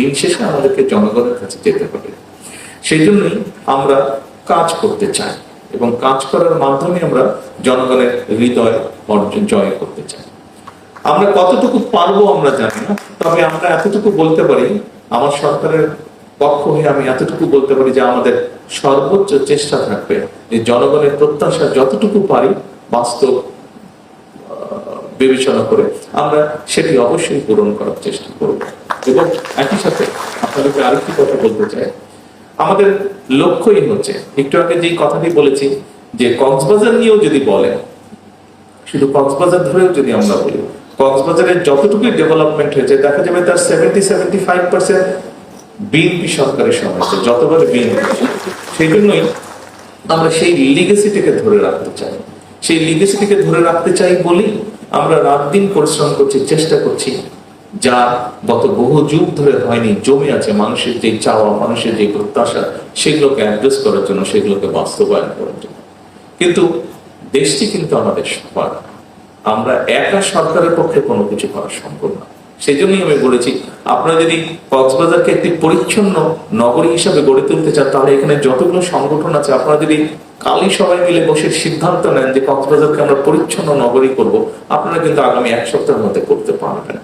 দিন শেষে আমাদেরকে জনগণের কাছে যেতে হবে। সেই জন্যই আমরা কাজ করতে চাই এবং কাজ করার মাধ্যমে আমরা জনগণের হৃদয় অর্জন জয় করতে চাই। আমরা কতটুকু পারবো আমরা জানি না, তবে আমরা এতটুকু বলতে পারি, আমার সরকারের পক্ষ হয়ে আমি এতটুকু বলতে পারি যে আমাদের সর্বোচ্চ চেষ্টা থাকবে যে জনগণের প্রত্যাশা যতটুকু পারি বাস্তব বিবেচনা করে আমরা সেটি অবশ্যই পূরণ করার চেষ্টা করব। এবং একই সাথে আপনাদেরকে আরেকটি কথা বলতে চাই, আমাদের লক্ষ্যই হচ্ছে, একটু আগে যেই কথাটি বলেছি যে কক্সবাজার নিয়েও যদি বলেন, শুধু কক্সবাজার ধরেও যদি আমরা বলি, কক্সবাজারের যতটুকু ডেভেলপমেন্ট হয়েছে দেখা যাবে তার 70-75% বিএনপি সরকারের সময়, যতবার বিএনপি। সেই জন্যই আমরা সেই লিগেসিটিকে ধরে রাখতে চাই। সেই লিগেসিটিকে ধরে রাখতে চাই বলেই আমরা রাত দিন পরিশ্রম করছি, চেষ্টা করছি, যা গত বহু যুগ ধরে হয়নি, জমে আছে মানুষের যে চাওয়া, মানুষের যে প্রত্যাশা, সেগুলোকে অ্যাড্রেস করার জন্য, সেগুলোকে বাস্তবায়ন করার জন্য। কিন্তু দেশটি কিন্তু আমাদের সবার, আমরা একা সরকারের পক্ষে কোনো কিছু করা সম্ভব না। সেই জন্যই আমি বলেছি, আপনারা যদি কক্সবাজারকে একটি পরিচ্ছন্ন নগরী হিসাবে গড়ে তুলতে চান, তাহলে এখানে যতগুলো সংগঠন আছে আপনারা যদি কালই সবাই মিলে বসে সিদ্ধান্ত নেন যে কক্সবাজারকে আমরা পরিচ্ছন্ন নগরী করব, আপনারা কিন্তু আগামী 1 সপ্তাহের মধ্যে করতে পারবেন।